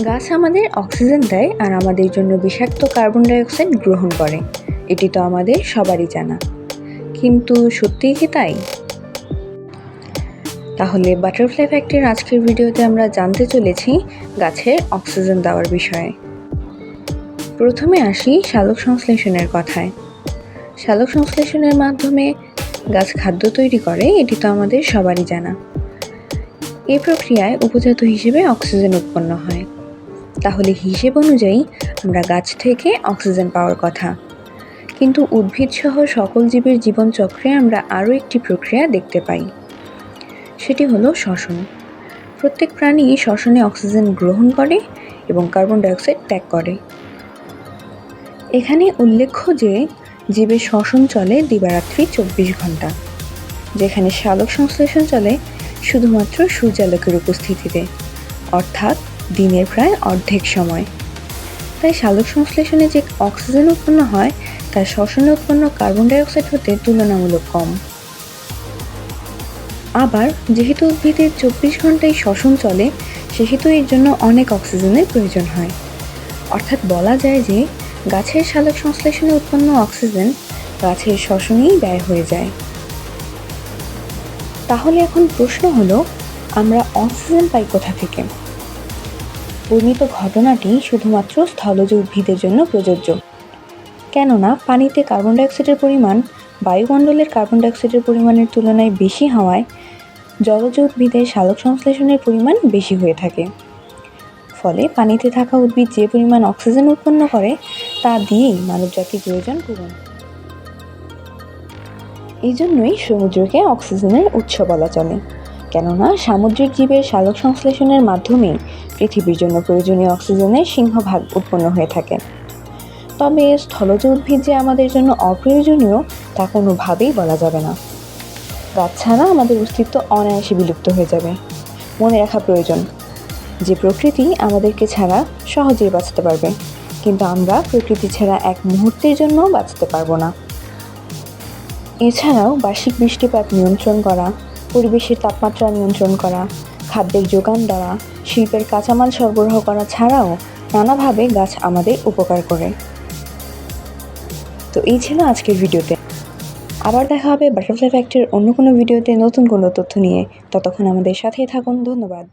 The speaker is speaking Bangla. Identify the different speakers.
Speaker 1: গাছ আমাদের অক্সিজেন দেয় আর আমাদের জন্য বিষাক্ত কার্বন ডাইঅক্সাইড গ্রহণ করে। এটি তো আমাদের সবারই জানা, কিন্তু সত্যিই কি তাই? তাহলে বাটারফ্লাই ফ্যাক্টরির আজকের ভিডিওতে আমরা জানতে চলেছি গাছের অক্সিজেন দেওয়ার বিষয়ে। প্রথমে আসি সালোক সংশ্লেষণের কথায়। সালোক সংশ্লেষণের মাধ্যমে গাছ খাদ্য তৈরি করে, এটি তো আমাদের সবারই জানা। এই প্রক্রিয়ায় উপজাত হিসেবে অক্সিজেন উৎপন্ন হয়। তাহলে হিসেব অনুযায়ী আমরা গাছ থেকে অক্সিজেন পাওয়ার কথা, কিন্তু উদ্ভিদ সহ সকল জীবের জীবনচক্রে আমরা আরও একটি প্রক্রিয়া দেখতে পাই, সেটি হলো শ্বসন। প্রত্যেক প্রাণী শ্বসনে অক্সিজেন গ্রহণ করে এবং কার্বন ডাইঅক্সাইড ত্যাগ করে। এখানে উল্লেখ্য যে জীবের শ্বসন চলে দিবারাত্রি 24 ঘন্টা, যেখানে সালোক সংশ্লেষণ চলে শুধুমাত্র সূর্যালোকের উপস্থিতিতে, অর্থাৎ দিনের প্রায় অর্ধেক সময়। তাই সালোক সংশ্লেষণে যে অক্সিজেন উৎপন্ন হয় তা শ্বসনে উৎপন্ন কার্বন ডাইঅক্সাইড হতে তুলনামূলক কম। আবার যেহেতু উদ্ভিদের 24 ঘন্টায় শ্বসন চলে, সেহেতু এর জন্য অনেক অক্সিজেনের প্রয়োজন হয়। অর্থাৎ বলা যায় যে গাছের সালোক সংশ্লেষণে উৎপন্ন অক্সিজেন গাছের শ্বসনেই ব্যয় হয়ে যায়। তাহলে এখন প্রশ্ন হলো, আমরা অক্সিজেন পাই কোথা থেকে? বর্ণিত ঘটনাটি শুধুমাত্র স্থলজ উদ্ভিদের জন্য প্রযোজ্য, কেননা পানিতে কার্বন ডাইঅক্সাইডের পরিমাণ বায়ুমণ্ডলের কার্বন ডাইঅক্সাইডের পরিমাণের তুলনায় বেশি হওয়ায় জলজ উদ্ভিদের সালোক সংশ্লেষণের পরিমাণ বেশি হয়ে থাকে। ফলে পানিতে থাকা উদ্ভিদ যে পরিমাণ অক্সিজেন উৎপন্ন করে তা দিয়েই মানবজাতির প্রয়োজন পূরণ। এই জন্যই সমুদ্রকে অক্সিজেনের উৎস বলা চলে, কেননা সামুদ্রিক জীবের সালোক সংশ্লেষণের মাধ্যমেই পৃথিবীর জন্য প্রয়োজনীয় অক্সিজেনের সিংহভাগ উৎপন্ন হয়ে থাকে। তবে স্থলজ উদ্ভিদ যে আমাদের জন্য অপ্রয়োজনীয় তা কোনোভাবেই বলা যাবে না। গাছ ছাড়া আমাদের অস্তিত্ব অনায়াসে বিলুপ্ত হয়ে যাবে। মনে রাখা প্রয়োজন যে প্রকৃতি আমাদেরকে ছাড়া সহজেই বাঁচতে পারবে, কিন্তু আমরা প্রকৃতি ছাড়া এক মুহূর্তের জন্য বাঁচতে পারবো না। এছাড়াও বার্ষিক বৃষ্টিপাত নিয়ন্ত্রণ করা, পরিবেশের তাপমাত্রা নিয়ন্ত্রণ করা, খাদ্যের যোগান দেওয়া, শিল্পের কাঁচামাল সরবরাহ করা ছাড়াও নানাভাবে গাছ আমাদের উপকার করে। তো এই ছিল আজকের ভিডিওতে। আবার দেখা হবে বাটারফ্লাই ফ্যাক্টরির অন্য কোনো ভিডিওতে নতুন কোনো তথ্য নিয়ে। ততক্ষণ আমাদের সাথেই থাকুন। ধন্যবাদ।